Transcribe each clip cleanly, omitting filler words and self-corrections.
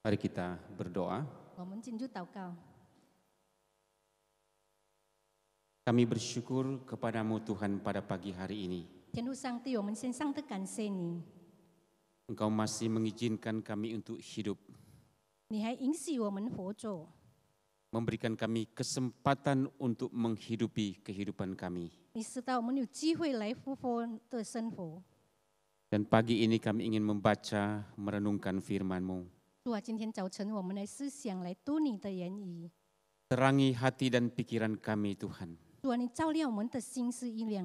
Mari kita berdoa. 我们进入祷告。 Kami bersyukur kepadamu Tuhan pada pagi hari ini. 天父上帝，我们献上的感谢你， Engkau masih mengizinkan kami untuk hidup, 你还允许我们活着， memberikan kami kesempatan untuk menghidupi kehidupan kami. 你使到我们有机会来复活的生活。 Dan pagi ini kami ingin membaca, merenungkan firman-Mu. 主啊，今天早晨我们来思想，来读你的言语。 Terangi hati dan pikiran kami Tuhan. 主啊，你照亮我们的心思意念，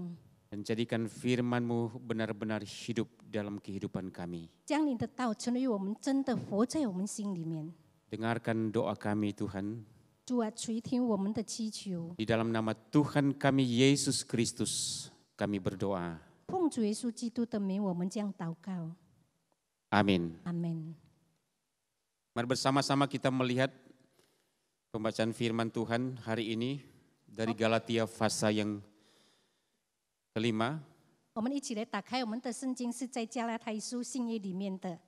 Dan jadikan firman-Mu benar-benar hidup dalam kehidupan kami. 将你的道成为我们真的活在我们心里面。 Dengarkan doa kami Tuhan. 主啊，垂听我们的祈求， Di dalam nama Tuhan kami Yesus Kristus kami berdoa. 奉主耶稣基督的名，我们这样祷告。 Amin. 阿门。 Mari bersama-sama kita melihat pembacaan firman Tuhan hari ini dari Galatia pasal yang kelima. 我们一起来打开我们的圣经，是在加拉太书信页里面的。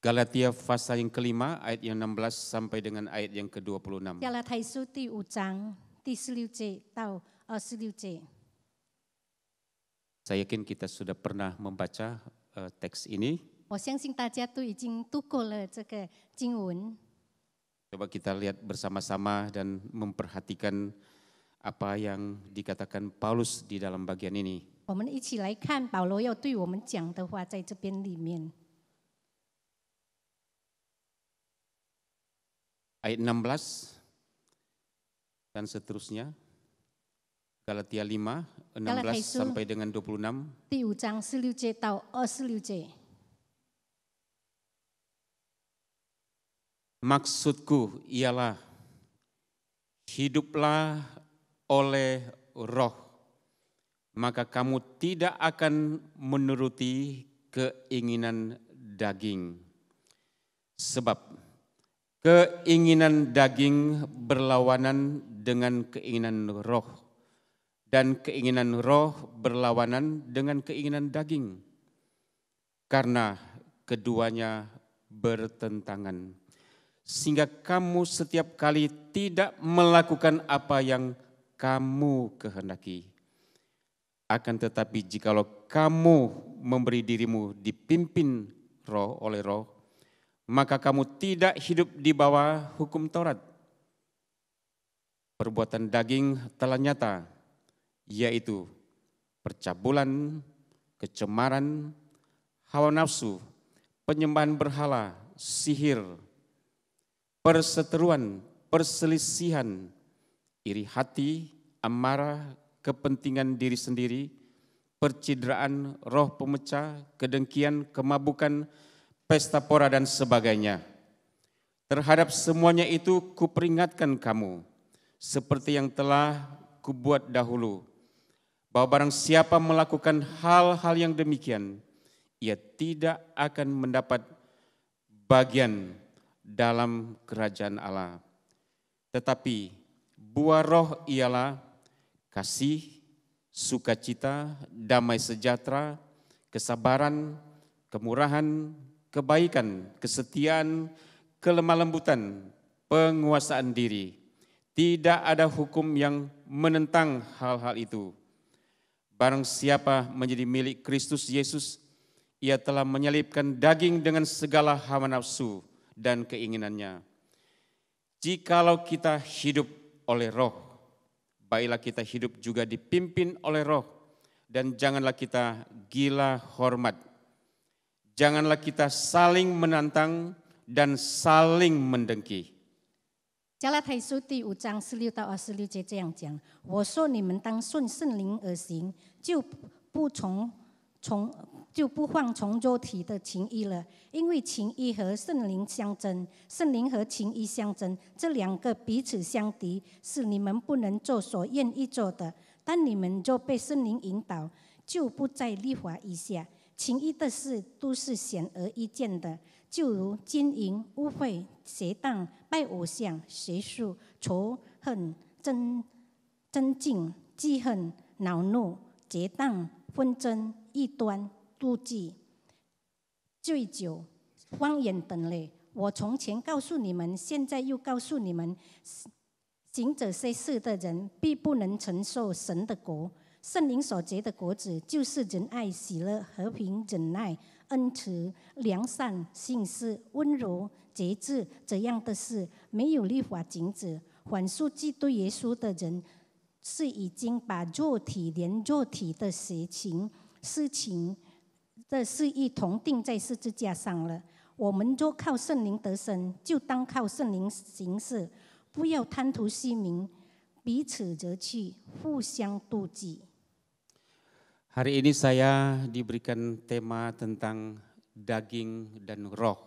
Galatia pasal yang kelima ayat yang 16 sampai dengan ayat yang ke-26. 加拉太书第5章第16节到26节。 Saya yakin kita sudah pernah membaca teks ini. 我相信大家都已经读过了这个经文。 Coba kita lihat bersama-sama dan memperhatikan apa yang dikatakan Paulus di dalam bagian ini. 我们一起来看保罗要对我们讲的话，在这边里面。 Ayat 16 dan seterusnya. Galatia 5, 16 sampai dengan 26. 第5章16节到26节。 Maksudku ialah hiduplah oleh roh, maka kamu tidak akan menuruti keinginan daging. Sebab keinginan daging berlawanan dengan keinginan roh, dan keinginan roh berlawanan dengan keinginan daging. Karena keduanya bertentangan. Sehingga kamu setiap kali tidak melakukan apa yang kamu kehendaki. Akan tetapi jikalau kamu memberi dirimu dipimpin roh oleh roh, maka kamu tidak hidup di bawah hukum Taurat. Perbuatan daging telah nyata, yaitu percabulan, kecemaran, hawa nafsu, penyembahan berhala, sihir, perseteruan, perselisihan, iri hati, amarah, kepentingan diri sendiri, percideraan, roh pemecah, kedengkian, kemabukan, pesta pora dan sebagainya. Terhadap semuanya itu kuperingatkan kamu, seperti yang telah kubuat dahulu, bahwa barang siapa melakukan hal-hal yang demikian, ia tidak akan mendapat bagian dalam kerajaan Allah. Tetapi buah roh ialah kasih, sukacita, damai sejahtera, kesabaran, kemurahan, kebaikan, kesetiaan, kelemah lembutan, penguasaan diri. Tidak ada hukum yang menentang hal-hal itu. Barang siapa menjadi milik Kristus Yesus, ia telah menyalibkan daging dengan segala hawa nafsu dan keinginannya. Jikalau kita hidup oleh roh, baiklah kita hidup juga dipimpin oleh roh, dan janganlah kita gila hormat. Janganlah kita saling menantang dan saling mendengki. 加拉太书第5章16到26节这样讲：我说你们当顺圣灵而行，就不放从肉体的情意了，因为情意和圣灵相争，圣灵和情意相争，这两个彼此相敌，是你们不能做所愿意做的。但你们若被圣灵引导，就不在律法以下。情意的事都是显而易见的，就如奸淫、污秽、邪荡、拜偶像、邪术、仇恨、争竞、记恨、恼怒、结党、纷争、异端、妒忌、醉酒、荒言等类，我从前告诉你们，现在又告诉你们，行这些事的人，必不能承受神的国。圣灵所结的果子，就是仁爱、喜乐、和平、忍耐、恩慈、良善、信实、温柔、节制，这样的事，没有律法禁止。反属基督耶稣的人，是已经把肉体连肉体的邪情、事情的事一同钉在十字架上了。我们若靠圣灵得生，就当靠圣灵行事，不要贪图虚名，彼此惹气，互相妒忌。Hari ini saya diberikan tema tentang daging dan roh.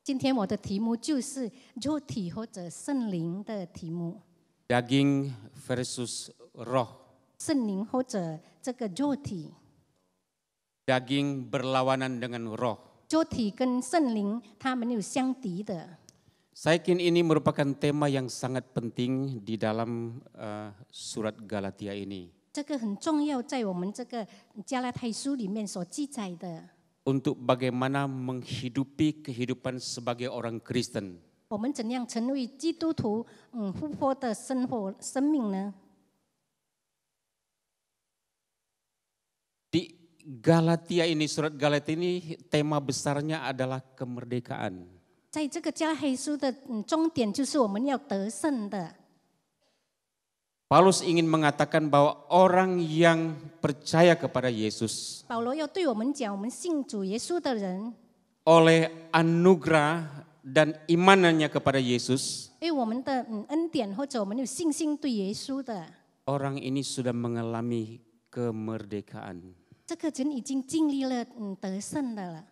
今天我的题目就是肉体或者圣灵的题目。Daging versus roh. 圣灵或者这个肉体。Daging berlawanan dengan roh. 肉体跟圣灵，它们有相敌的。Saya yakin ini merupakan tema yang sangat penting di dalam surat Galatia ini. 这个很重要，在我们这个加拉太书里面所记载的。Untuk bagaimana menghidupi kehidupan sebagai orang Kristen. 我们怎样成为基督徒复活的生命呢？ Di Galatia ini, surat Galatia ini tema besarnya adalah kemerdekaan. 在这个加拉太书的终点就是我们要得胜的。 Paulus ingin mengatakan bahwa orang yang percaya kepada Yesus 保罗要对我们讲，我们信主耶稣的人， oleh anugerah dan imanannya kepada Yesus, 因为我们的恩典或者我们有信心对耶稣的， orang ini sudah mengalami kemerdekaan. 这个人已经经历了得胜的了。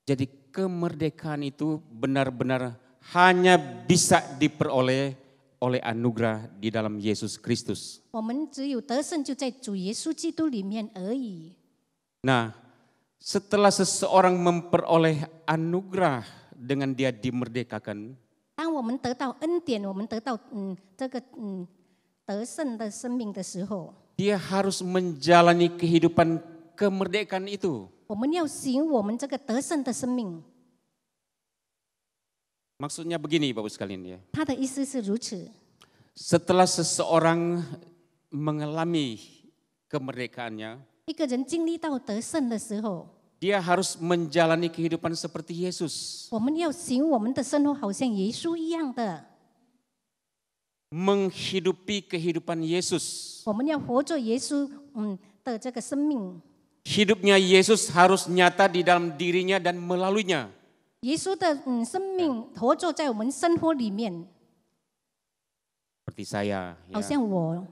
Jadi kemerdekaan itu benar-benar hanya bisa diperoleh oleh anugerah di dalam Yesus Kristus. 我们只有得胜就在主耶稣基督里面而已。 Nah, setelah seseorang memperoleh anugerah dengan dia dimerdekakan, 当我们得到恩典，我们得到这个得胜的生命的时候， dia harus menjalani kehidupan kemerdekaan itu. 我们要行我们这个得胜的生命。 Maksudnya begini Bapak sekalian ya. 他的意思是如此。 Setelah seseorang mengalami kemerdekaannya, 一个人经历到得胜的时候， dia harus menjalani kehidupan seperti Yesus. 我们要行我们的生活好像耶稣一样的， Menghidupi kehidupan Yesus. 我们要活着耶稣的这个生命。 Hidupnya Yesus harus nyata di dalam dirinya dan melaluinya. 耶稣的生命活着在我们生活里面， Seperti saya 好 ya, 像我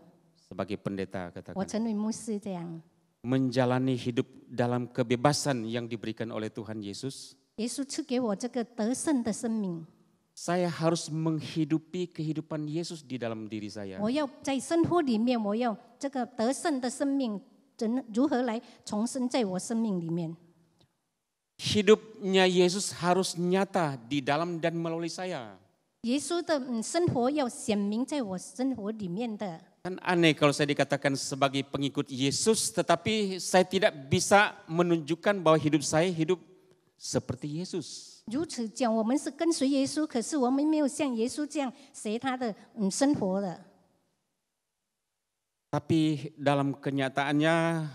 sebagai pendeta 我 katakan. 成为牧师这样。 Menjalani hidup dalam kebebasan yang diberikan oleh Tuhan Yesus. 耶稣赐给我这个得胜的生命， Saya harus menghidupi kehidupan Yesus di dalam diri saya. 我要在生活里面，我要这个得胜的生命如何来重生在我生命里面。 Hidupnya Yesus harus nyata di dalam dan melalui saya. 耶稣的生活要显明在我生活里面的。 Kan aneh kalau saya dikatakan sebagai pengikut Yesus, tetapi saya tidak bisa menunjukkan bahwa hidup saya hidup seperti Yesus. 如此讲，我们是跟随耶稣，可是我们没有像耶稣这样学他的生活的。 Tapi dalam kenyataannya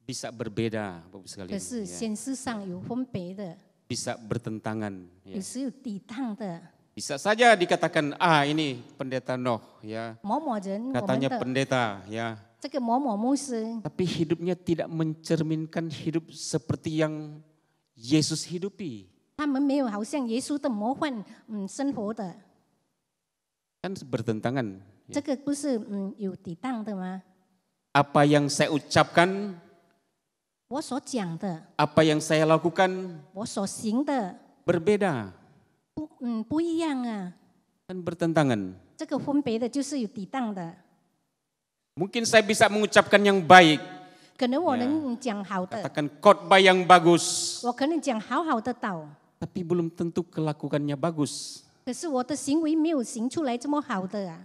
bisa berbeda, Bapak sekalian. 可是 ya. 现实上有分别的， Bisa bertentangan. ya. 有时有抵抗的。 Bisa saja dikatakan, ini pendeta Noh, ya. 某某人，我们 Katanya 的 pendeta, ya. 这个某某牧师， Tapi hidupnya tidak mencerminkan hidup seperti yang Yesus hidupi. 他们没有好像耶稣的模范生活的， Kan bertentangan. 这个不是有抵挡的吗？ Apa yang saya ucapkan, 我所讲的， apa yang saya lakukan 我所行的， berbeda. 不一样啊。 Kan bertentangan. 这个分别的就是有抵挡的。 Mungkin saya bisa mengucapkan yang baik. 可能我能讲好的， Katakan khotbah yang bagus. 我可能讲好好的道， Tapi belum tentu kelakukannya bagus. 可是我的行为没有行出来这么好的啊，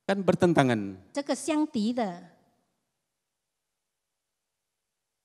Kan bertentangan. 这个相敌的。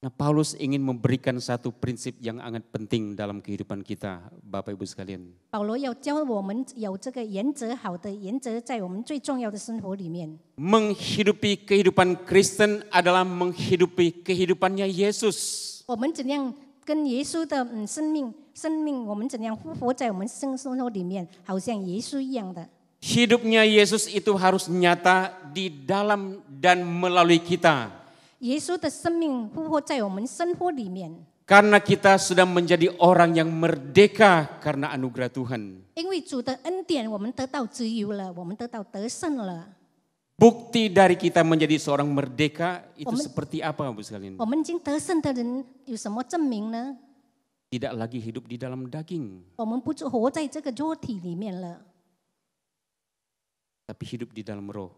Nah, Paulus ingin memberikan satu prinsip yang sangat penting dalam kehidupan kita, Bapak Ibu sekalian. 保罗要教我们有这个原则，好的原则在我们最重要的生活里面。 Menghidupi kehidupan Kristen adalah menghidupi kehidupannya Yesus. 我们怎样跟耶稣的生命，我们怎样活在我们生活里面，好像耶稣一样的。 Hidupnya Yesus itu harus nyata di dalam dan melalui kita. 耶稣的生命复活在我们生活里面， Karena kita sudah menjadi orang yang merdeka karena anugerah Tuhan. 因为主的恩典，我们得到自由了，我们得到得胜了。 Bukti dari kita menjadi seorang merdeka itu seperti apa, Bu sekalian? 我们已经得胜的人有什么证明呢？ Tidak lagi hidup di dalam daging, 我们不是活在这个肉体里面了， tapi hidup di dalam roh.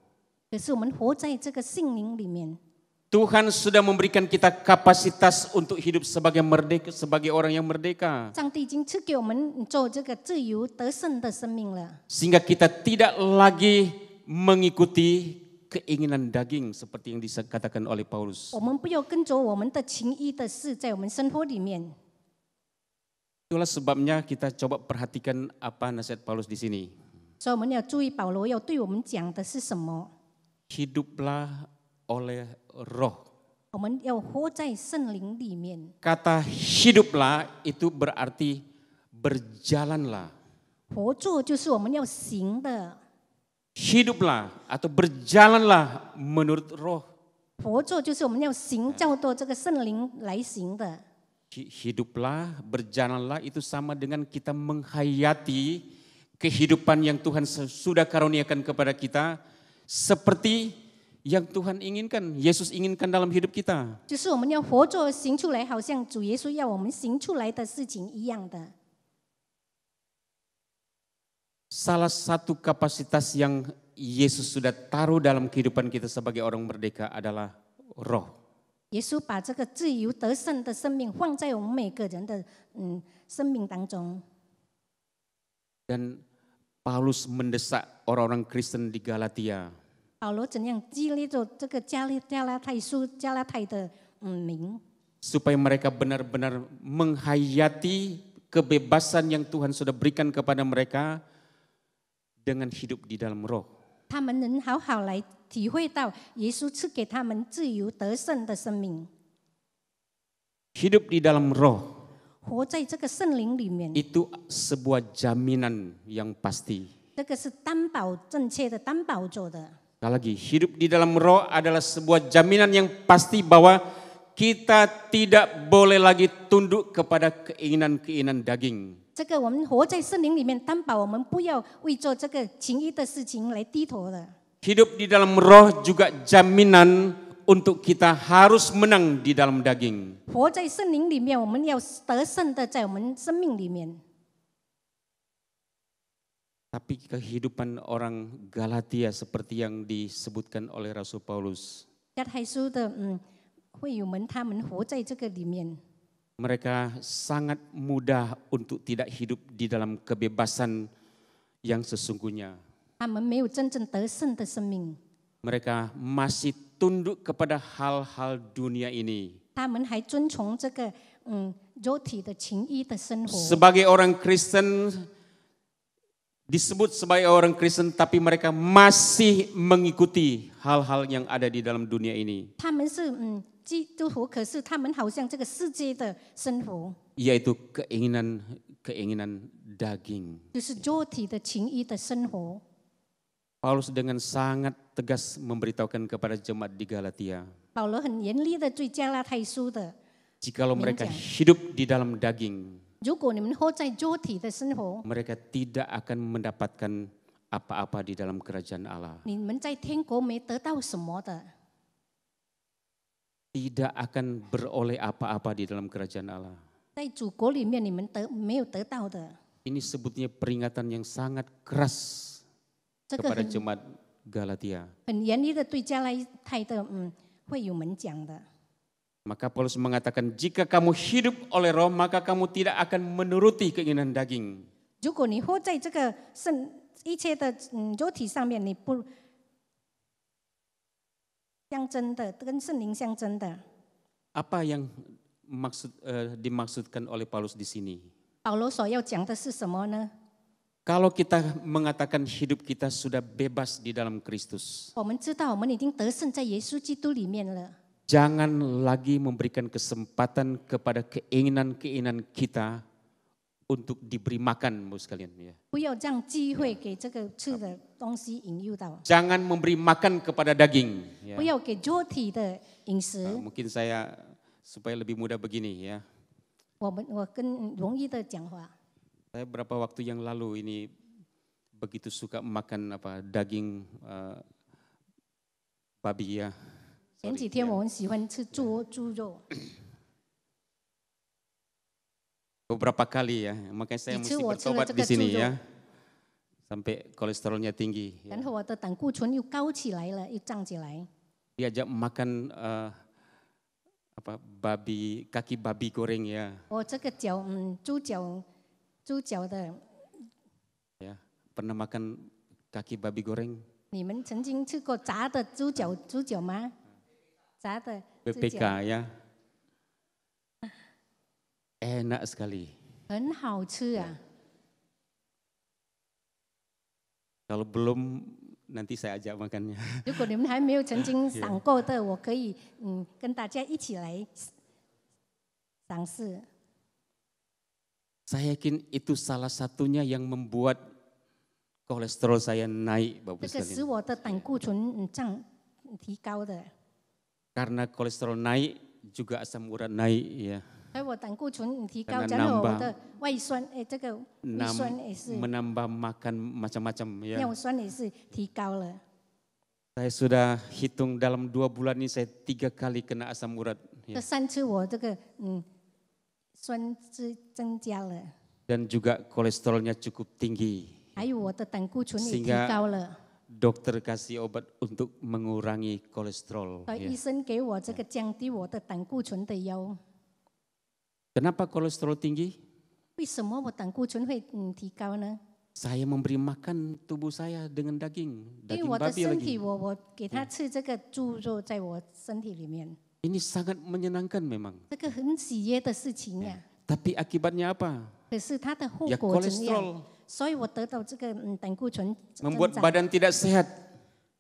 可是我们活在这个性灵里面。 Tuhan sudah memberikan kita kapasitas untuk hidup sebagai merdeka, sebagai orang yang merdeka. 上帝已经赐给我们做这个自由得胜的生命了， Sehingga kita tidak lagi mengikuti keinginan daging seperti yang dikatakan oleh Paulus. 我们不要跟着我们的情意的事在我们生活里面。 Itulah sebabnya kita coba perhatikan apa nasihat Paulus di sini. 所以我们要注意保罗要对我们讲的是什么。 Hiduplah oleh roh. 我们要活在圣灵里面。 Kata hiduplah itu berarti berjalanlah. 活着就是我们要行的， Hiduplah atau berjalanlah menurut roh. 活着就是我们要行，叫做这个圣灵来行的。 Hiduplah, berjalanlah itu sama dengan kita menghayati kehidupan yang Tuhan sudah karuniakan kepada kita seperti yang Tuhan inginkan, Yesus inginkan dalam hidup kita. 就是我们要活着行出来，好像主耶稣要我们行出来的事情一样的。 Salah satu kapasitas yang Yesus sudah taruh dalam kehidupan kita sebagai orang merdeka adalah roh. 耶稣把这个自由得胜的生命放在我们每个人的生命当中。 Dan Paulus mendesak orang-orang Kristen di Galatia 保罗怎样激励着这个加拉太的民， supaya mereka benar-benar menghayati kebebasan yang Tuhan sudah berikan kepada mereka dengan hidup di dalam roh. 他们能好好来体会到耶稣赐给他们自由得胜的生命， Hidup di dalam roh 活在这个圣灵里面， itu sebuah jaminan yang pasti. 这个是担保正确的担保着的。 Sekali lagi, hidup di dalam roh adalah sebuah jaminan yang pasti bahwa kita tidak boleh lagi tunduk kepada keinginan-keinginan daging. 这个我们活在圣灵里面，担保我们不要为做这个情欲的事情来低头的。 Hidup di dalam roh juga jaminan untuk kita harus menang di dalam daging. 活在圣灵里面，我们要得胜的在我们生命里面。 Tapi kehidupan orang Galatia seperti yang disebutkan oleh Rasul Paulus. 加太书的会友们，他们活在这个里面， Mereka sangat mudah untuk tidak hidup di dalam kebebasan yang sesungguhnya. 他们没有真正得胜的生命， Mereka masih tunduk kepada hal-hal dunia ini. 他们还遵从这个肉体的情欲的生活。 Sebagai orang Kristen, disebut sebagai orang Kristen, tapi mereka masih mengikuti hal-hal yang ada di dalam dunia ini. 他们是基督徒，可是他们好像这个世界的生活， Yaitu keinginan daging. 就是肉体的情欲的生活。 Paulus dengan sangat tegas memberitahukan kepada jemaat di Galatia, 保罗很严厉的对加拉太书的， jikalau mereka hidup di dalam daging, 如果你们活在肉体的生活， mereka tidak akan mendapatkan apa-apa di dalam kerajaan Allah. 你们在天国没得到什么的， Tidak akan beroleh apa-apa di dalam kerajaan Allah. 在主国里面你们没有得到的。 Ini sebutnya peringatan yang sangat keras 这个 kepada jemaat Galatia. 很严厉的对加拉太的会友们讲的。 Maka Paulus mengatakan, jika kamu hidup oleh roh, maka kamu tidak akan menuruti keinginan daging. 如果你活在这个一切的肉体上面，你不相争的，跟圣灵相争的。Apa yang dimaksudkan oleh Paulus di sini? 保罗所要讲的是什么呢？ Kalau kita mengatakan hidup kita sudah bebas di dalam Kristus, 我们知道我们已经得胜在耶稣基督里面了， jangan lagi memberikan kesempatan kepada keinginan-keinginan kita untuk diberi makan, Bu sekalian. Ya. 不要让机会给这个吃的东西引诱到， Jangan memberi makan kepada daging. Ya. 不要给肉体的饮食。 Mungkin saya supaya lebih mudah begini ya. 我更容易的讲话。 Saya berapa waktu yang lalu ini begitu suka makan daging babi ya. 前几天我很喜欢吃猪肉， Beberapa kali ya, makanya saya mesti bertobat di sini ya. Sampai kolesterolnya tinggi. 然后我的胆固醇又高起来了，又涨起来。 Diajak makan kaki babi goreng ya. 我这个猪脚的， Ya, pernah makan kaki babi goreng? 你们曾经吃过炸的猪脚吗？炸的猪 BPK 脚 ya. Enak sekali. 很好吃啊！ Kalau belum nanti saya ajak makannya. 如果你们还没有曾经赏过的，我可以跟大家一起来赏识。 Saya yakin itu salah satunya yang membuat kolesterol saya naik, Bapak 这个使 sekalian. 我的胆固醇提高的， Karena kolesterol naik, juga asam urat naik ya. 所以我胆固醇提高， Karena 然后我 nambah 的这个胃酸也是， menambah makan macam-macam ya. 尿酸也是提高了。 Saya sudah hitung dalam 2 bulan ini saya 3 kali kena asam urat. 这 Ya. 3次我这个酸质增加了， Dan juga kolesterolnya cukup tinggi. 还有我的胆固醇也提 Sehingga 高了。 dokter kasih obat untuk mengurangi kolesterol. 所以 Ya. 医生给我这个降低我的胆固醇的药。 Kenapa kolesterol tinggi? 为什么我胆固醇会提高呢？ Saya memberi makan tubuh saya dengan daging, 因为 daging 我的 babi 身体， lagi. 我给他吃这个猪肉在我身体里面， Ini sangat menyenangkan memang. 这个很喜悦的事情呀。 Tapi akibatnya apa? 可是它的后 Ya 果怎样？ kolesterol, 所以我得到这个胆固醇增 membuat 长， badan tidak sehat.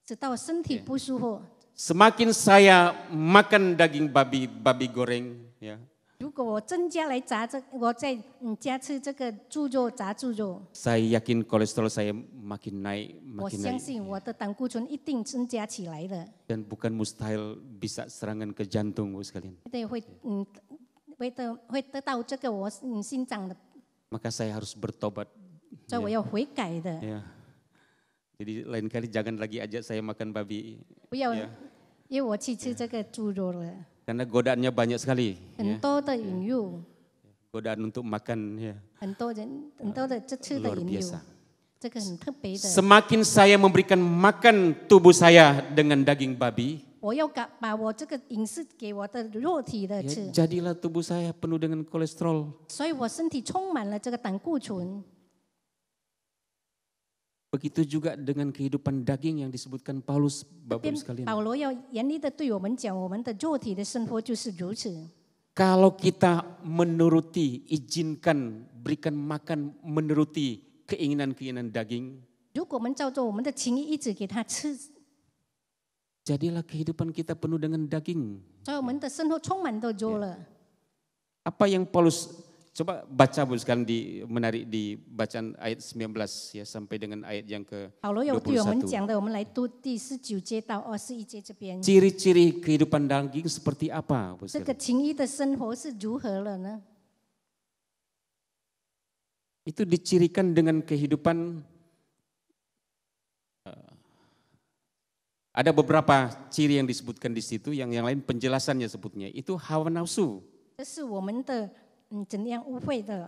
直到身体不舒服。 Semakin saya makan daging babi goreng, ya, 如果我增加来我再加吃这个猪肉炸猪肉， saya yakin kolesterol saya makin naik, 我 makin 相 naik. 信我的胆固醇一定增加起来的， Dan bukan mustahil bisa serangan ke jantung, Bu sekalian. 对，会得到这个我心脏的， Maka saya harus bertobat. 所以我要悔改的， Ya. Jadi lain kali jangan lagi ajak saya makan babi. 不要 Ya. 因为我去吃这个猪肉了， Karena godaannya banyak sekali. 很 Ya. 多的引诱， Godaan untuk makan, ya. 很多的这吃的 Luar 引诱 biasa.，这个很特别的。 Semakin saya memberikan makan tubuh saya dengan daging babi, 我要把我这个饮食给我的肉体的 ya, 吃， jadilah tubuh saya penuh dengan kolesterol. 所以我身体充满了这个胆固醇。 Begitu juga dengan kehidupan daging yang disebutkan Paulus, 这 Bapak 边 Ibu sekalian. 保罗要严厉的对我们讲，我们的肉体的生活就是如此。 Kalau kita menuruti, izinkan, berikan makan, menuruti keinginan-keinginan daging, 如果我们照着我们的情意一直给他吃， jadilah kehidupan kita penuh dengan daging. 所以我们的生活充满着肉了。 Apa yang Paulus, coba baca Bu sekalian menarik di bacaan ayat 19 ya sampai dengan ayat yang ke 保罗有对我们 21. 讲的，我们来读第19节到21节这边。 Ciri-ciri kehidupan daging seperti apa, Bu 这个 sekalian? 情谊的生活是如何了呢？ Itu dicirikan dengan kehidupan. Ada beberapa ciri yang disebutkan di situ, yang lain penjelasannya sebutnya. Itu hawa nafsu. 这是我们的怎样污秽的，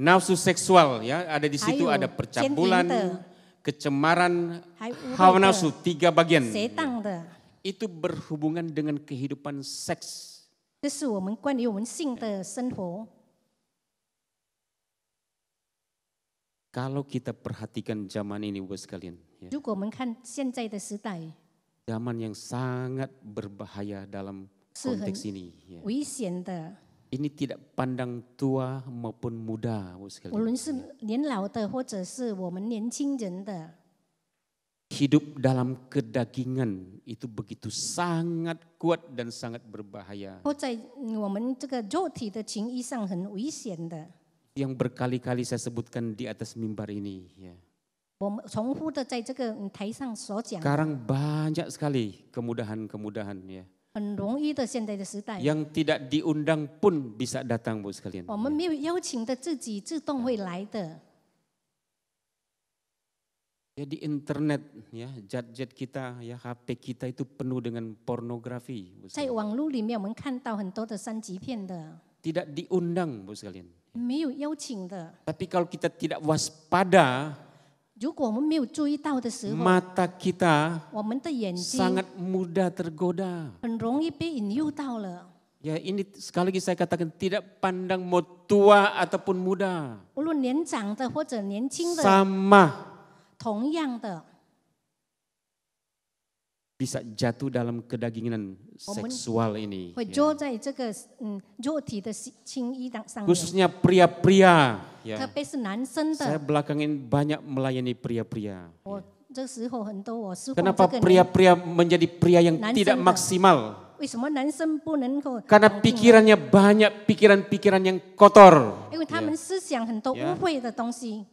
Nafsu seksual ya, ada di situ, Hayo, ada percabulan, centing kecemaran, 还污 hawa 秽 nafsu, 的、 3 bagian. 邪荡的， Itu berhubungan dengan kehidupan seks. 这是我们关于我们性的生活。 Kalau kita perhatikan zaman ini, Bu sekalian, ya, 如果我们看现在的时代， zaman yang sangat berbahaya dalam konteks ini. Ya. 危险的， Ini tidak pandang tua maupun muda, Bu 无 sekalian. 论是年老的或者是我们年轻人的， Hidup dalam kedagingan itu begitu sangat kuat dan sangat berbahaya. 或在我们这个肉体的情谊上很危险的。 Yang berkali-kali saya sebutkan di atas mimbar ini. Ya. 我们重复的在这个台上所讲， Sekarang banyak sekali kemudahan-kemudahan ya. 很容易的现在的时代， Yang tidak diundang pun bisa datang, Bu sekalian. 我们没有邀请的自己自动会来的。 Ya di internet ya, jet kita ya, HP kita itu penuh dengan pornografi, Bu 在 sekalian. 网络里面，我们看到很多的三级片的， Tidak diundang, Bu sekalian. 没有邀请的。 Tapi kalau kita tidak waspada, 如果我们没有注意到的时候， mata kita 我们的眼睛 sangat mudah tergoda. 很容易被引诱到了。 Ya ini sekali lagi saya katakan tidak pandang mau tua ataupun muda. 无论年长的或者年轻的， Sama 同样的， bisa jatuh dalam kedagingan seksual ini. 会 Ya. 捉在这个肉体的情谊上面， Khususnya pria-pria. 特 Ya. 别是男生 Saya 的。 belakangan ini banyak melayani pria-pria. 我这时候很多我师傅 Kenapa 这个年， pria-pria menjadi pria yang Nansen tidak dah. maksimal? 为什么男生不能够？ Karena pikirannya banyak pikiran-pikiran yang kotor. 因为他们思想很多污秽的东西，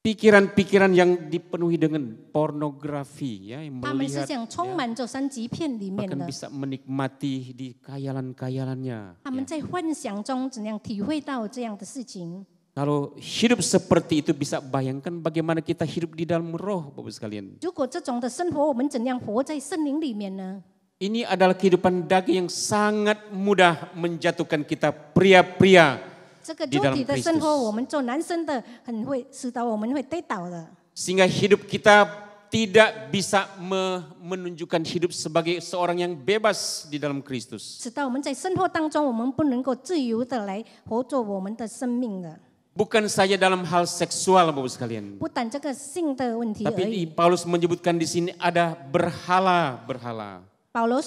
Pikiran-pikiran yang dipenuhi dengan pornografi, ya, yang 他们思 melihat, 想充满着三级片里面 bahkan 的， bisa menikmati di khayalan-khayalannya. 他们在幻想中怎样体会到这样的事情。 Kalau hidup seperti itu bisa bayangkan bagaimana kita hidup di dalam roh, Bapak sekalian. 如果这种的生活，我们怎样活在圣灵里面呢？ Ini adalah kehidupan daging yang sangat mudah menjatuhkan kita pria-pria 这个 di 肉 dalam 体的生活， Kristus. 我们做男生的很会使得我们会跌倒的， Sehingga hidup kita tidak bisa menunjukkan hidup sebagai seorang yang bebas di dalam Kristus. 使到我们在生活当中，我们不能够自由的来活做我们的生命的。 Bukan saja dalam hal seksual, Bapak sekalian. 不但这个性的问题而 Tapi 已。 Paulus menyebutkan di sini ada berhala-berhala. 保罗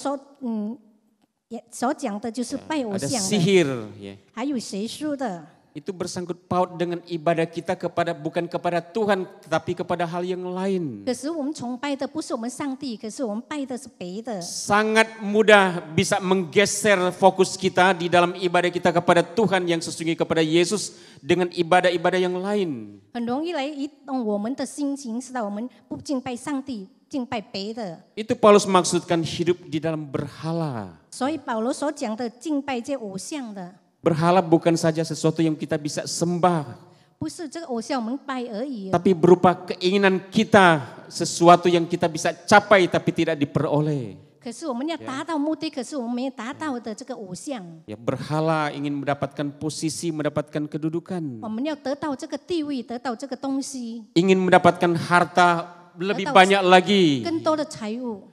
也所讲的就是拜偶 Ada 像的， sihir. Ya. 还有邪术的。 Itu bersangkut paut dengan ibadah kita bukan kepada Tuhan, tetapi kepada hal yang lain. 可是我们崇拜的不是我们上帝，可是我们拜的是别的。 Sangat mudah bisa menggeser fokus kita di dalam ibadah kita kepada Tuhan yang sesungguhnya kepada Yesus dengan ibadah-ibadah yang lain. 很容易来移动我们的心情，使到我们不敬拜上帝，敬拜别的。 Itu Paulus maksudkan hidup di dalam berhala. 所以保罗所讲的敬拜这偶像的， Berhala bukan saja sesuatu yang kita bisa sembah, 不是这个偶像我们拜而已， tapi berupa keinginan kita, sesuatu yang kita bisa capai tapi tidak diperoleh. 可是我们要达到目的，可是我们没有达到的这个偶像， Ya, berhala ingin mendapatkan posisi, mendapatkan kedudukan, 我们要得到这个地位，得到这个东西， ingin mendapatkan harta lebih Atau banyak lagi, 更多的财物，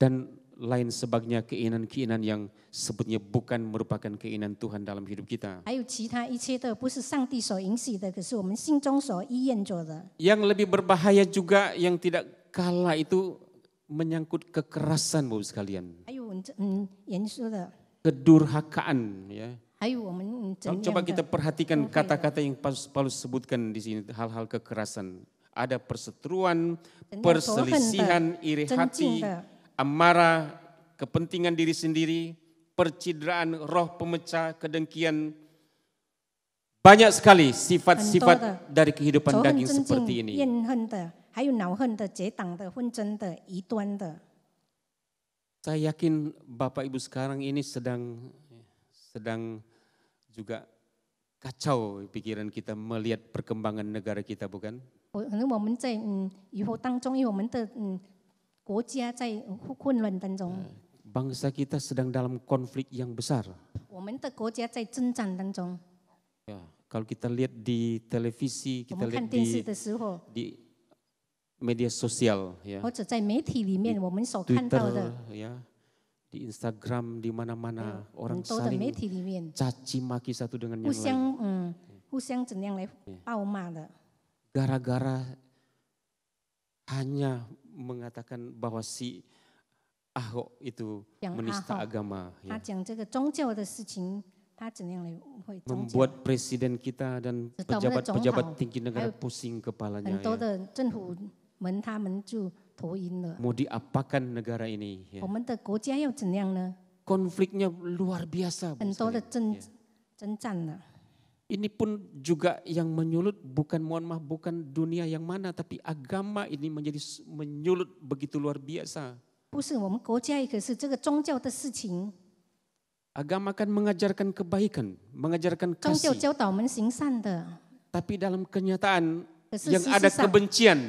dan lain sebagainya keinginan-keinginan yang sebetulnya bukan merupakan keinginan Tuhan dalam hidup kita. 还有其他一切的不是上帝所允许的，可是我们心中所意愿做的。 Yang lebih berbahaya juga yang tidak kalah itu menyangkut kekerasan, Bapak sekalian. 还有严肃的， Kedurhakaan, ya. 还有我们怎 Coba 样 kita 的 perhatikan kata-kata yang Paulus sebutkan di sini, hal-hal kekerasan. Ada perseteruan, perselisihan, iri 增 hati, 进的， amarah, kepentingan diri sendiri, percideraan, roh pemecah, kedengkian. Banyak sekali sifat-sifat dari kehidupan 仇恨、 daging 增 seperti 进、 ini. 怨恨的，还有恼恨的、结党的、纷争的、异端的。 Saya yakin Bapak Ibu sekarang ini sedang juga kacau pikiran kita melihat perkembangan negara kita, bukan? 可能我们在以后当中，因为我们的国家在混乱当中， Bangsa kita sedang dalam konflik yang besar. 我们的国家在征战当中。 Ya, kalau kita lihat di televisi, 我 kita 们看 lihat 电视的时候， di media sosial, ya, 或者在媒体里面，我们所看 Twitter, 到的 ya, di Instagram, di mana-mana 很 orang 多的媒 saling 体里面， caci maki satu dengan 互 yang lain. 相互相怎样来暴骂的。 Gara-gara hanya mengatakan bahwa si Ahok itu Yang menista Ahok, agama, 他 ya. 讲这个宗教的事情，他怎样来误会宗教？ Membuat presiden kita dan 直到我们的总 pejabat-pejabat 统 tinggi 还 negara 有 pusing kepalanya, 很多 ya. 的政府们，他们就头晕了。 Mau diapakan negara ini, ya. 我们的国家要怎样呢？ Konfliknya luar biasa, Bu 很多的 sekalian, ya. 征战了。 Ini pun juga yang menyulut bukan, mohon maaf, bukan dunia yang mana, tapi agama ini menjadi menyulut begitu luar biasa. 不是我们国家，可是这个宗教的事情， Agama kan mengajarkan kebaikan, mengajarkan 宗教 kasih, 教导我们行善的， tapi dalam kenyataan 可是 yang 事 ada 实上 kebencian,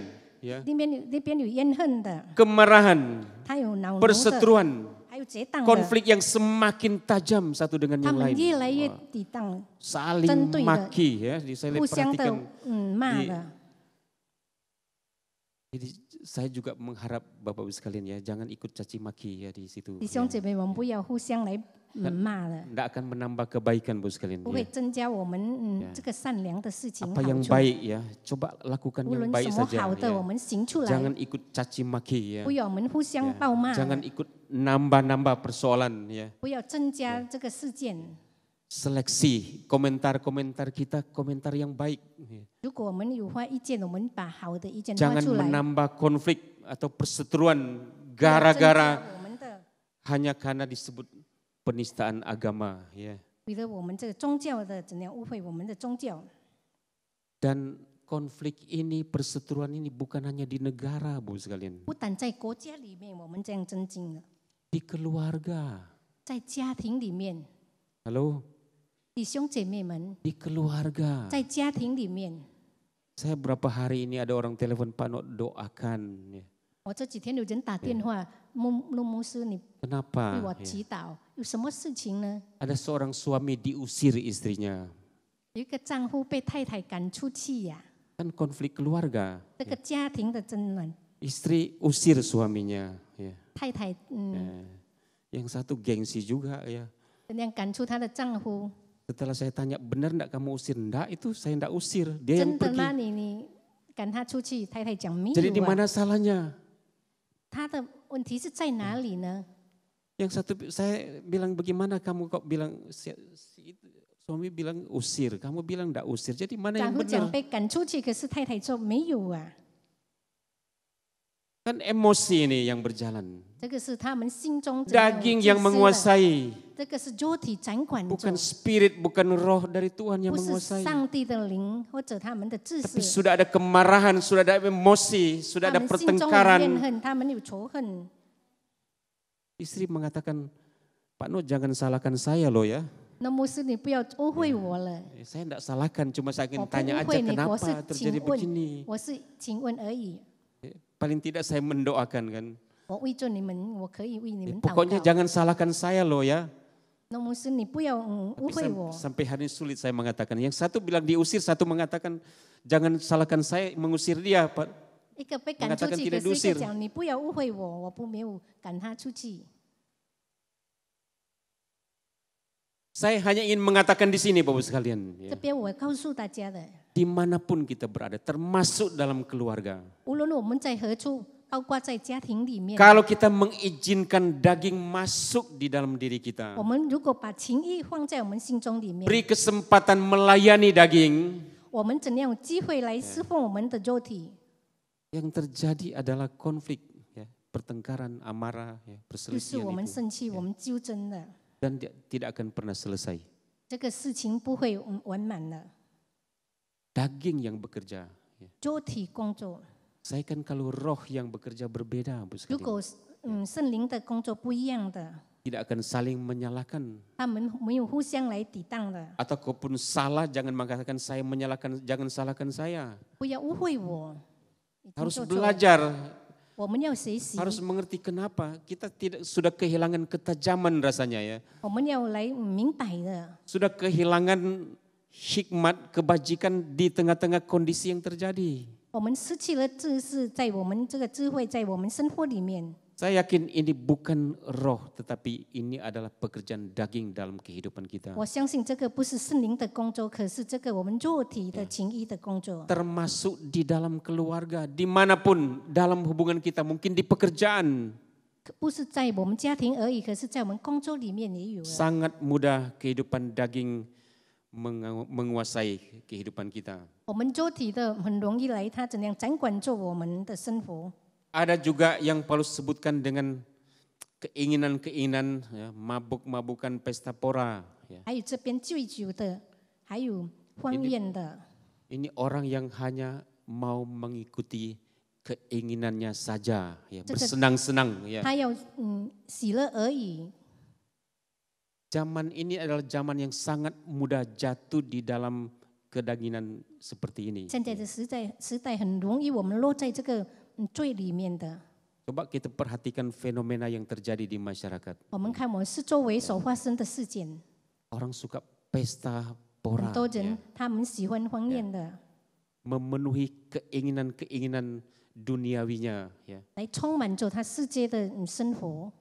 ya, 那边有怨恨的， kemarahan, 他有恼怒的， perseteruan, 还有结党的， konflik yang semakin tajam satu dengan 他 yang 们 lain. 越来越 Wah, 抵挡， saling 针对的， maki, ya, saya 互相的 perhatikan. 骂 di- 的。 Jadi saya juga mengharap Bapak Ibu sekalian, ya, jangan ikut caci maki, ya, di situ. 弟兄 ya. 姐妹，我们不要互相来骂了， Tidak akan menambah kebaikan, Bu sekalian. 不会 ya. 增加我们这个善良的事情 Apa 好 yang 处。 baik, ya, coba lakukan 无 yang 论 baik 什么 saja. 好的， ya. 我们行出来， Jangan ikut caci maki, ya. 不要我们互相 Ya. 暴骂， Jangan ikut nambah-nambah persoalan, ya. 不要增加这个事件。 Seleksi komentar-komentar kita, komentar yang baik. ya. 如果我们有发意见，我们把好的意见发 Jangan 出来， menambah konflik atau perseteruan 不要增加 gara-gara 我们的， hanya karena disebut penistaan agama, ya. 为了我们这个宗教的怎样误会我们的宗教。 Dan konflik ini, perseteruan ini bukan hanya di negara, Bu sekalian. 不但在国家里面我们这样增进了， Di keluarga. 在家庭里面， Halo, 弟兄姐妹们， di keluarga. 在家庭里面， Saya berapa hari ini ada orang telepon, Pak Nok doakan. ya. 我这几天有人打电话，牧师，你 Kenapa? 为我 Ya. 祈祷，有什么事情呢？ Ada seorang suami diusir istrinya. 有一个丈夫被太太赶出去呀、 Kan konflik keluarga. 这个家庭的争论， Istri usir suaminya. Ya. 太太Yang satu gengsi juga, ya. 怎样赶出她的丈夫？ Setelah saya tanya, benar enggak kamu usir? Enggak, itu saya enggak usir. Dia yang 真的吗？ pergi. 你赶他出去？太太讲没 Jadi di 有啊。 mana salahnya? 他的问题是在哪里呢？ Yang satu saya bilang, bagaimana kamu kok bilang suami bilang usir, kamu bilang enggak usir. Jadi mana 丈 yang 夫讲 benar? 被赶出去，可是太太说没有啊。 Kan emosi ini yang berjalan. 这个是他们心中怎样 Daging 自 yang 私的 menguasai, 这个是肉体掌管着， bukan spirit, bukan roh dari Tuhan yang 不是 menguasai. 上帝的灵或者他们的自 Tapi 私。 sudah ada kemarahan, sudah ada emosi, 他 sudah ada 们心中有怨 pertengkaran. 恨，他们有仇恨。 Istri mengatakan, Pak Nur jangan salahkan saya loh ya. 那牧师，你不要误会我了， Saya tidak salahkan, cuma saya 我 ingin 不 tanya 误 aja 会你，我 kenapa 是 terjadi 请问， begini. 我是请问而已。 Paling tidak saya mendoakan kan. 我为着你们，我可以为你们祷 Pokoknya 告。 jangan salahkan saya loh ya. 那牧师，你不要误 Tapi 会我。 sampai hari ini sulit saya mengatakan. Yang satu bilang diusir, satu mengatakan jangan salahkan saya mengusir dia. Pak. 一个被赶出 mengatakan 去， tidak 可是一 diusir. 个讲你不要误会我，我不没有赶他出去。 Saya hanya ingin mengatakan di sini Bapak sekalian. 这 Ya. 边我告诉大家的， Dimanapun kita berada, termasuk dalam keluarga. 无论我们在何处，包括在家庭里面， Kalau kita mengizinkan daging masuk di dalam diri kita, 我们如果把情意放在我们心中里面， beri kesempatan melayani daging, 我们怎样有机会来侍奉我们的肉体？ yang terjadi adalah konflik, ya, pertengkaran, amarah, ya, 就是 perselisihan 我们 itu. 生气，我们纠争的， Dan tidak akan pernah selesai. 这个事情不会完满的。 Daging yang bekerja. Ya. 肉体工作， Saya kan kalau roh yang bekerja berbeda, Bu 如 sekalian, 果圣灵的工作不一样的， tidak akan saling menyalahkan. 他们没有互相来抵挡的， Ataupun salah, jangan mengatakan saya menyalahkan, jangan salahkan saya. 不要误会我。已经 Harus 做错了 belajar, 我们要学习， harus mengerti kenapa kita tidak sudah kehilangan ketajaman rasanya ya. 我们要来明白的。 Sudah kehilangan hikmat, kebajikan di tengah-tengah kondisi yang terjadi. 我们失去了知识，在我们这个智慧，在我们生活里面， Saya yakin ini bukan roh, tetapi ini adalah pekerjaan daging dalam kehidupan kita. 我相信这个不是圣灵的工作，可是这个我们肉体的情谊的工作， Termasuk di dalam keluarga, dimanapun dalam hubungan kita, mungkin di pekerjaan. 不是在我们家庭而已，可是在我们工作里面也有了。 Sangat mudah kehidupan daging menguasai kehidupan kita. 我们肉体的很容易来，它怎样掌管着我们的生活。 Ada juga yang Paulus sebutkan dengan keinginan-keinginan, ya, mabuk-mabukan pesta pora. Ya. 还有这边醉酒的，还有欢宴的， Ini orang yang hanya mau mengikuti keinginannya saja, ya, bersenang-senang. Ya. 他要喜乐而已。 Zaman ini adalah zaman yang sangat mudah jatuh di dalam kedagingan seperti ini. 现在的时代很容易，我们落在这个罪里面的。 Coba kita perhatikan fenomena yang terjadi di masyarakat. 我们看我们四周围所发生的事件， Orang suka pesta pora, 很多 ya, 人他们喜欢欢宴的， memenuhi keinginan-keinginan duniawinya. Ya. 来充满着他世界的生活。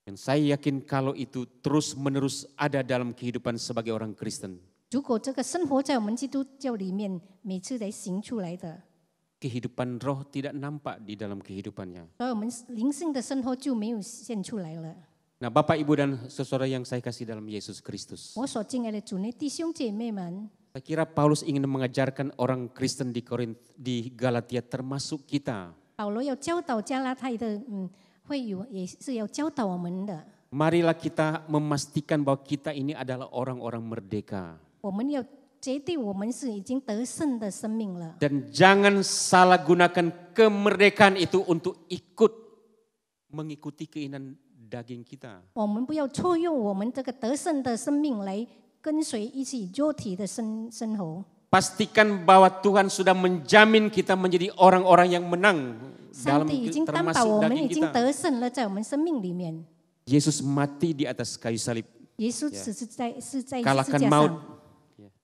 Dan saya yakin kalau itu terus-menerus ada dalam kehidupan sebagai orang Kristen, 如果这个生活在我们基督教里面，每次来行出来的， kehidupan roh tidak nampak di dalam kehidupannya. 所以我们灵性的生活就没有现出来了。 Nah, Bapak, Ibu, dan saudara yang saya kasih dalam Yesus Kristus, 我所敬爱的主内弟兄姐妹们， saya kira Paulus ingin mengajarkan orang Kristen di Galatia termasuk kita. 保罗要教导加拉太的会友，也是要教导我们的。 Marilah kita memastikan bahwa kita ini adalah orang-orang merdeka. 我们要决定我们是已经得胜的生命了。 Dan jangan salah gunakan kemerdekaan itu untuk ikut mengikuti keinginan daging kita. 我们不要错用我们这个得胜的生命来跟随一起肉体的生活。 Pastikan bahwa Tuhan sudah menjamin kita menjadi orang-orang yang menang 上 dalam 帝已经担保 termasuk 我们 daging 已经 kita. 得胜了，在我们生命里面。 Yesus mati di atas kayu salib, 耶稣只是在十字 kalahkan 架 maut. 上，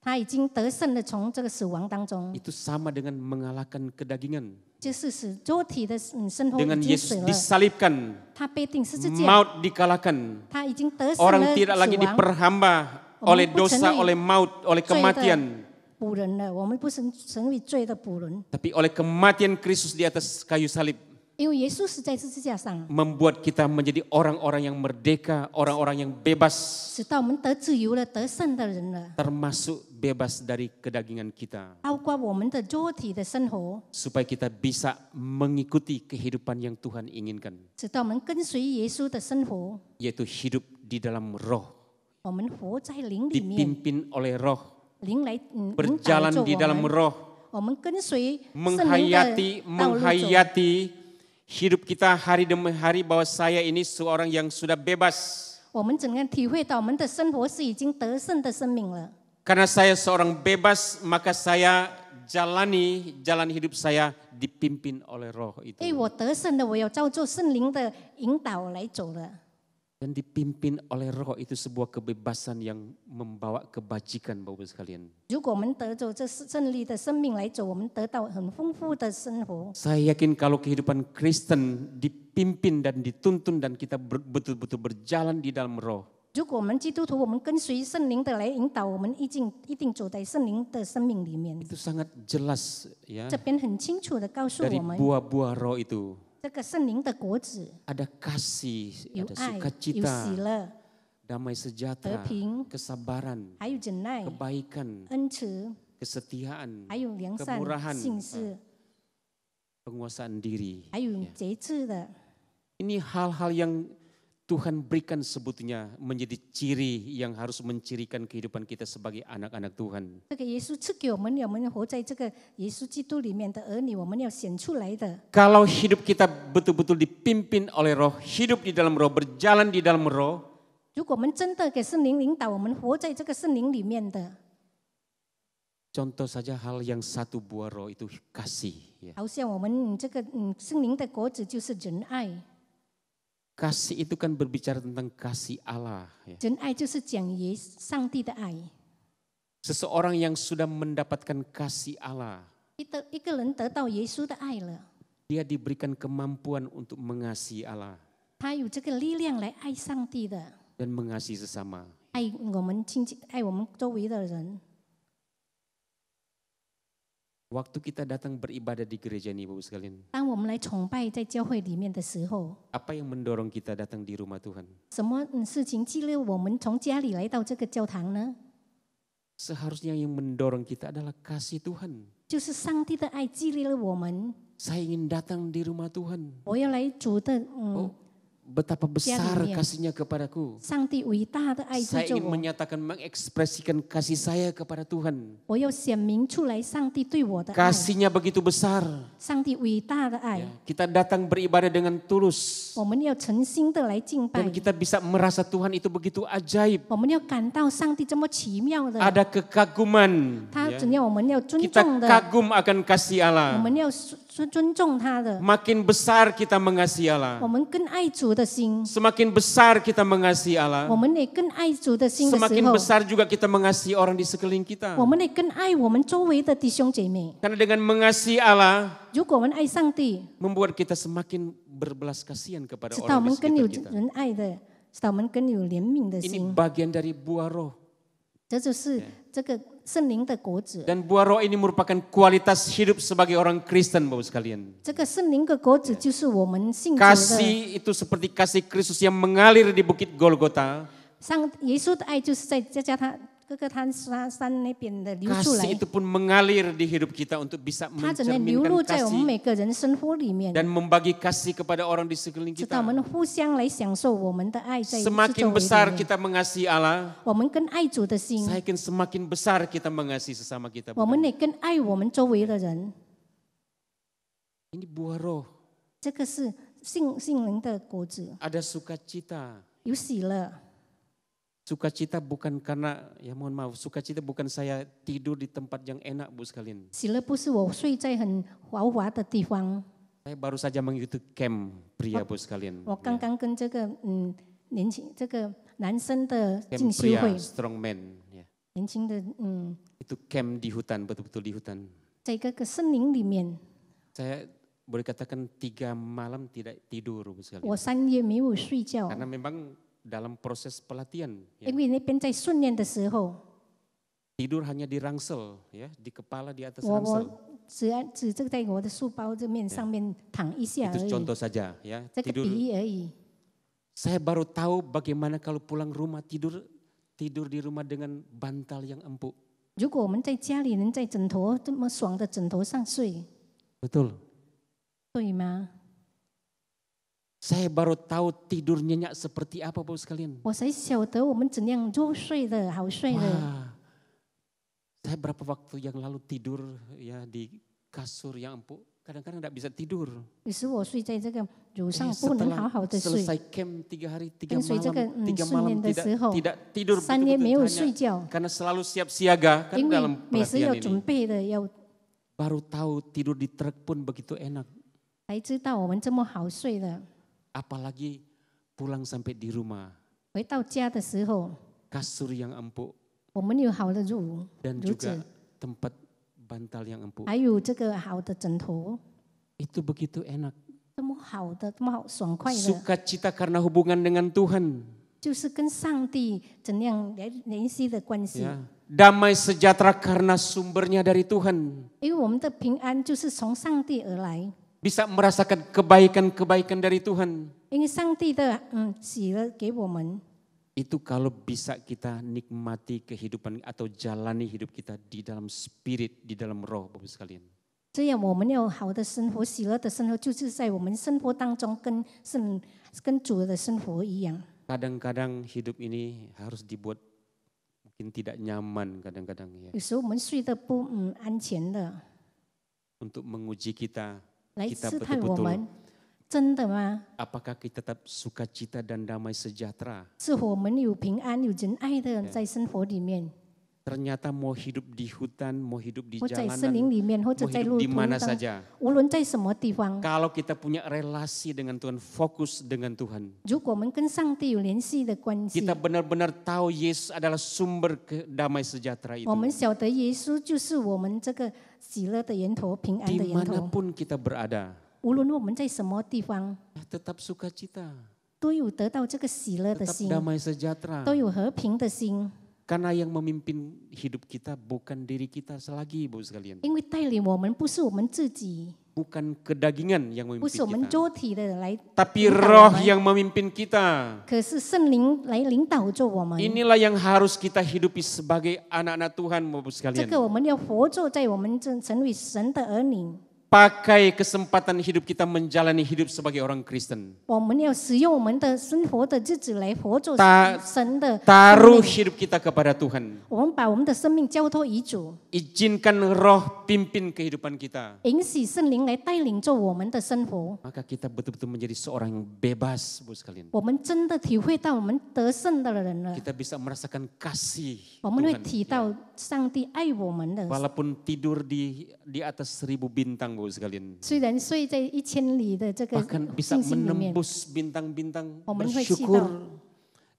他已经得胜了，从这个死亡当中， Itu sama dengan mengalahkan kedagingan. 就是使肉体的生活 Dengan 已经 Yesus 死了， disalibkan, 他被钉十字架， maut dikalahkan. 他已经得胜 Orang 了 tidak 死 lagi 亡。 diperhamba oleh dosa, oleh maut, oleh 罪的 kematian. 仆人了，我们不是成为罪的仆人， Tapi oleh kematian Kristus di atas kayu salib, 因为耶稣死在十字架上， membuat kita menjadi orang-orang yang merdeka, orang-orang yang bebas, 使到我们得自由了，得胜的人了， termasuk bebas dari kedagingan kita. 包括我们的肉体的生活， Supaya kita bisa mengikuti kehidupan yang Tuhan inginkan, 使到我们跟随耶稣的生活， yaitu hidup di dalam roh, 我们活在灵里面， dipimpin oleh roh, 灵来引导 berjalan 着 di 我 dalam 们， roh, 我们跟随圣灵的道路走。 menghayati hidup kita hari demi hari bahwa saya ini seorang yang sudah bebas. 我们怎样体会到我们的生活是已经得胜的生命了？ Karena saya seorang bebas, maka saya jalani jalan hidup saya dipimpin oleh roh 因 itu. 为我得胜了，我要照着圣灵的引导来走了。 Dan dipimpin oleh roh itu sebuah kebebasan yang membawa kebajikan Bapak-Ibu sekalian. 如果我们得着这胜利的生命来走，我们得到很丰富的生活。 Saya yakin kalau kehidupan Kristen dipimpin dan dituntun dan kita betul-betul berjalan di dalam roh, 如果我们基督徒，我们跟随圣灵的来引导，我们一定走在圣灵的生命里面。 itu sangat jelas ya 这边很清楚的告诉 dari 我们， buah-buah roh itu. 这个圣灵的果子 Ada kasih, 有 ada 爱，有 sukacita, 喜乐， damai sejahtera, 和平， kesabaran, 还有忍耐、 kebaikan, 恩慈， kesetiaan, 还有良善 kemurahan, 信实， penguasaan diri. 还有节制的。 Ini hal-hal yang Tuhan berikan sebetulnya menjadi ciri yang harus mencirikan kehidupan kita sebagai anak-anak Tuhan. 这个耶稣赐给我们，我们活在这个耶稣基督里面的儿女，我们要显出来的。 Kalau hidup kita betul-betul dipimpin oleh roh, hidup di dalam roh, berjalan di dalam roh, 如果我们真的给圣灵领导，我们活在这个圣灵里面的， contoh saja hal yang satu buah roh itu kasih. Ya. 好像我们这个圣灵的果子就是仁爱， Kasih itu kan berbicara tentang kasih Allah. Ya. 仁爱就是讲上帝的爱。 Seseorang yang sudah mendapatkan kasih Allah, 一个人得到耶稣的爱了， dia diberikan kemampuan untuk mengasihi Allah 他有这个力量来爱上帝的， dan mengasihi sesama. 爱我们亲戚，爱我们周围的人。Waktu kita datang beribadah di gereja ini, Bapak sekalian, 当我们来崇拜在教会里面的时候， apa yang mendorong kita datang di rumah Tuhan? 什么事情激励我们从家里来到这个教堂呢？ Seharusnya yang mendorong kita adalah kasih Tuhan. 就是上帝的爱激励了我们。 Saya ingin datang di rumah Tuhan. 我要来主的， Betapa besar Jadinya. kasihnya kepadaku. 上帝伟大的爱 Saya 救着 ingin 我， menyatakan, mengekspresikan kasih saya kepada Tuhan. 我要显明出来上帝对我的爱， Kasihnya begitu besar. 上帝伟大的爱 Ya, kita datang beribadah dengan tulus. 我们要诚心的来敬拜 Dan，kita bisa merasa Tuhan itu begitu ajaib. 我们要感到上帝这么奇妙的， Ada kekaguman. 他 Ya. 怎样我们要尊 Kita 重的， kagum akan kasih 我 Allah. 们要尊重他的， Makin besar kita mengasihi Allah. 我们更爱主的心， Semakin besar kita mengasihi 我 Allah. 们也更爱主的心的时 Semakin 候， besar juga kita mengasihi orang di sekeliling kita. 我们也更爱我们周围的弟兄姐妹。 Karena dengan mengasihi Allah, 如果我们爱上帝， membuat kita semakin berbelas kasihan kepada 知道我 orang 们 di 更有 sekitar kita. 仁爱的，知道我们更有怜悯的 Ini 心， bagian dari buah roh. 这就是这个圣灵的果子。 Dan buah roh ini merupakan kualitas hidup sebagai orang Kristen, Bapak sekalian. 这个圣灵的果子就是我们信主的。 Kasih itu seperti kasih Kristus yang mengalir di Bukit Golgota. 耶稣的爱就是在他各个山那边的流出来 Kasih，itu pun mengalir di hidup kita untuk bisa 它怎样流 mencerminkan 露在我们 kasih 每个人生活里面， dan membagi kasih kepada orang di sekeliling 直到我 kita. 们互相来享受我们的爱在周 Semakin 围 besar 里面。 kita mengasihi Allah, 我们更爱主的心， saya yakin semakin besar kita mengasihi sesama kita. 我们也更爱我们周围的人。 Ini buah roh, 这个是性灵的果子， ada sukacita. 有喜乐。 Sukacita bukan karena, ya mohon maaf, sukacita bukan saya tidur di tempat yang enak, Bu sekalian. 喜乐不是我睡在很豪华的地方， Saya baru saja mengikuti camp pria, Bu sekalian. 我刚刚跟这个这个男生的 Camp 进修 pria 会， strong man. Ya. 年轻的Itu camp di hutan, betul-betul di hutan. 在这个森林里面， Saya boleh katakan 3 malam tidak tidur, Bu sekalian. 我3夜没有睡觉， Karena memang dalam proses pelatihan, ya, 因为那边在训练的时候， tidur hanya di rangsel, ya, di kepala di atas 我 rangsel. 只这个在我的书包这面上面躺一下而 Itu 已， contoh saja, ya. 这个 Tidur. 比喻而已。 Saya baru tahu bagaimana kalau pulang rumah tidur di rumah dengan bantal yang empuk. 如果我们在家里能在枕头这么爽的枕头上睡， Betul. 对吗？ Saya baru tahu tidur nyenyak seperti apa, Bapak sekalian. 我才晓得我们怎样入睡的好睡的。 Wah, saya berapa waktu yang lalu tidur ya di kasur yang empuk, kadang-kadang tidak bisa tidur. 有时我睡在这个乳上不能好 Setelah 好的睡， selesai camp 3 hari 3 跟随这个 malam, 3 训 malam 练的时候 tidak tidur 3夜没有睡 betul-betul 觉， karena selalu siap siaga kan 因为 dalam 每时要 pelatihan 准 ini. 备的，要 Baru tahu tidur di truk pun begitu enak. 才知道我们这么好睡的。 Apalagi pulang sampai di rumah, 回到家的时候， kasur yang empuk 我们有好的褥 dan 褥 juga 子， tempat bantal yang empuk. 还有这个好的枕头， Itu begitu enak. 这么好的，这么好爽快的， Sukacita karena hubungan dengan Tuhan. 就是跟上帝怎样联系的关系。 Ya. Damai sejahtera karena sumbernya dari Tuhan. 因为我们的平安就是从上帝而来， Bisa merasakan kebaikan-kebaikan dari Tuhan. 因为上帝的喜乐给我们。 Itu kalau bisa kita nikmati kehidupan atau jalani hidup kita di dalam spirit, di dalam roh, Bapak sekalian. 这样我们要好的生活、喜乐的生活，就是在我们生活当中跟主的生活一样。 Kadang-kadang hidup ini harus dibuat mungkin tidak nyaman kadang-kadang ya. 有时候我们睡得不安全的， Untuk menguji kita, 来 kita 试探我 betul-betul 们，真的吗？ apakah kita tetap sukacita dan damai sejahtera. 是否我们有平安、有仁爱的在生活里面， Ternyata mau hidup di hutan, mau hidup di 或在森林 jalanan, 里面，或者 mau 在 hidup 路 di 途 mana 当， saja. 无论在什么地方， Kalau kita punya relasi dengan Tuhan, fokus dengan Tuhan. 如果我们跟上帝有联系的关系， Kita benar-benar tahu Yesus adalah sumber damai sejahtera itu. 我们晓得耶稣就是我们这个喜乐的源头、平安的源头。 Dimanapun kita berada, 无论我们在什么地方， tetap sukacita, 都有得到这个喜乐的 tetap 心， damai sejahtera. 都有和平的心。Karena yang memimpin hidup kita bukan diri kita lagi, Bu sekalian. 因为带领我们不是我们自己， Bukan kedagingan yang 不 memimpin 是我们 kita. 肉体的来 Tapi 领导我 roh 们， yang memimpin kita. 可是圣灵来领导着我们。 Inilah yang harus kita hidupi sebagai anak-anak Tuhan, Bu 这 sekalian. 个我们要活着在我们成为神的儿女， Pakai kesempatan hidup kita menjalani hidup sebagai orang Kristen. 我们要使用我们的生活的日子来活着 神的生 Taruh 命。 hidup kita kepada Tuhan. 我们把我们的生命交托于主， Izinkan roh pimpin kehidupan kita. 允许圣灵来带领着我们的生活。 Maka kita betul-betul menjadi seorang yang bebas, Bu sekalian. 我们真的体会到我们得胜的人了， Kita bisa merasakan kasih 我们会 Tuhan. 体到上帝爱我们的。 Walaupun tidur di atas 1000 bintang, Bu sekalian. 虽然睡在1000里的这个 Bahkan bisa 星星里面， menembus bintang-bintang, 我们会去到 bersyukur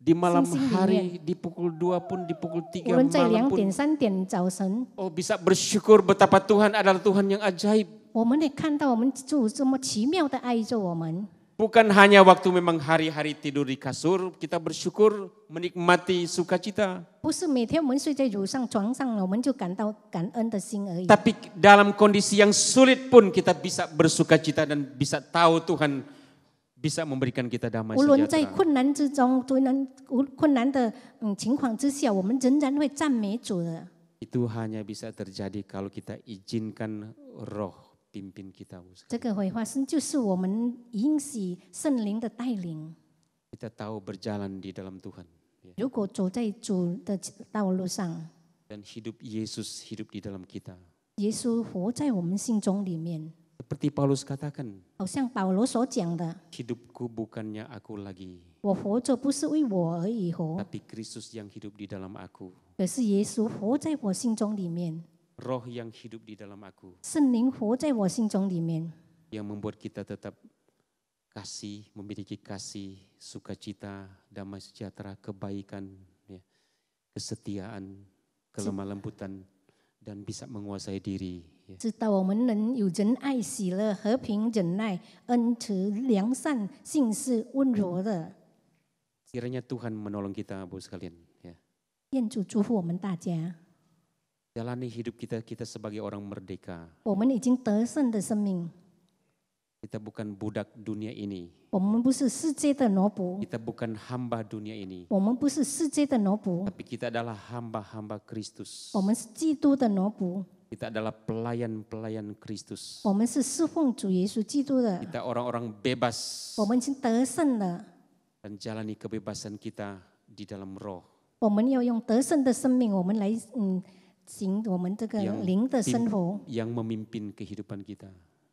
di malam 星星里面。 hari, di pukul 2 pun, di pukul 3 无论在 malam 2 点 pun. 3点早晨， Oh, bisa bersyukur betapa Tuhan adalah Tuhan yang ajaib. 我们会看到我们主这么奇妙的爱着我们。 Bukan hanya waktu memang hari-hari tidur di kasur, kita bersyukur, menikmati sukacita. 不是每天我们睡在床上了，我们就感到感恩的心而已。 Tapi dalam kondisi yang sulit pun kita bisa bersukacita dan bisa tahu Tuhan bisa memberikan kita damai 无论在 sejahtera. 困难之中，困难的情况之下，我们仍然会赞美主的。 Itu hanya bisa terjadi kalau kita izinkan roh pimpin kita. 这个会发生，就是我们允许圣灵的带领。 Kita tahu berjalan di dalam Tuhan. 如果走在主的道路上， Dan hidup Yesus hidup di dalam kita. 耶稣活在我们心中里面， Seperti Paulus katakan, 好像保罗所讲的。 hidupku bukannya aku lagi, 我活着不是为我而已活， tapi Kristus yang hidup di dalam aku. 可是耶稣活在我心中里面， Roh yang hidup di dalam aku. 圣灵活在我心中里面， Yang membuat kita tetap kasih, memiliki kasih, sukacita, damai sejahtera, kebaikan, ya, kesetiaan, kelemah lembutan, dan bisa menguasai diri. Ya. 知道我们能有仁爱、喜乐、和平、忍耐、恩慈、良善、信实、温柔的。 Kiranya Tuhan menolong kita, Bu sekalian. Ya. 愿主祝福我们大家。 Jalani hidup kita sebagai orang merdeka. 我们已经得胜的生命， Kita bukan budak dunia ini. 我们不是世界的奴仆， Kita bukan hamba dunia ini. 我们不是世界的奴仆， Tapi kita adalah hamba-hamba Kristus. 我们是基督的奴仆， Kita adalah pelayan-pelayan Kristus. 我们是侍奉主耶稣基督的， Kita orang-orang bebas 我们已经得胜了。 dan jalani kebebasan kita di dalam roh. 我们要用得胜的生命，我们来行我们这个灵的生活， Yang memimpin kehidupan kita.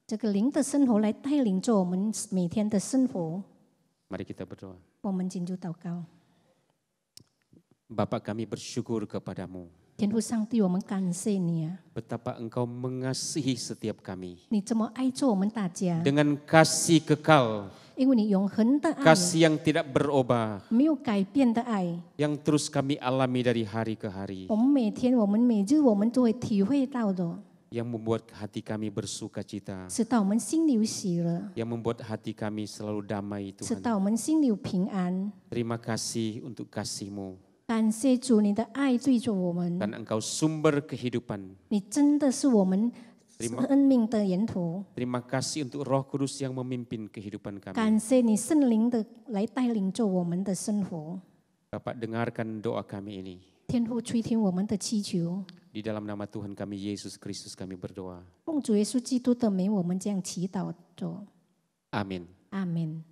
这个灵的生活来带领着我们每天的生活。 Mari kita berdoa. 我们进入祷告， Bapa kami bersyukur kepadamu. 天父上帝，我们感谢你啊！ Betapa engkau mengasihi setiap kami. 你这么爱着我们大家， Dengan kasih kekal, 因为你永恒的爱， kasih yang tidak berubah, 没有改变的爱。 yang terus kami alami dari hari ke hari, 我们每天、我们每日，我们都会体会到的， yang membuat hati kami bersuka cita, 使到我们心里有喜乐， yang membuat hati kami selalu damai 使 Tuhan. 到我们心里有平安。 Terima kasih untuk kasih-Mu 感谢主，你的爱对着我们， dan Engkau sumber kehidupan. 你真的是我们生命的源头。 Terima kasih untuk Roh Kudus yang memimpin kehidupan kami. 感谢你圣灵的来带领着我们的生活。 Bapak dengarkan doa kami ini. 天父垂听我们的祈求， Di dalam nama Tuhan kami Yesus Kristus kami berdoa. 奉主耶稣基督的名，我们这样祈祷着。 Amin.阿门。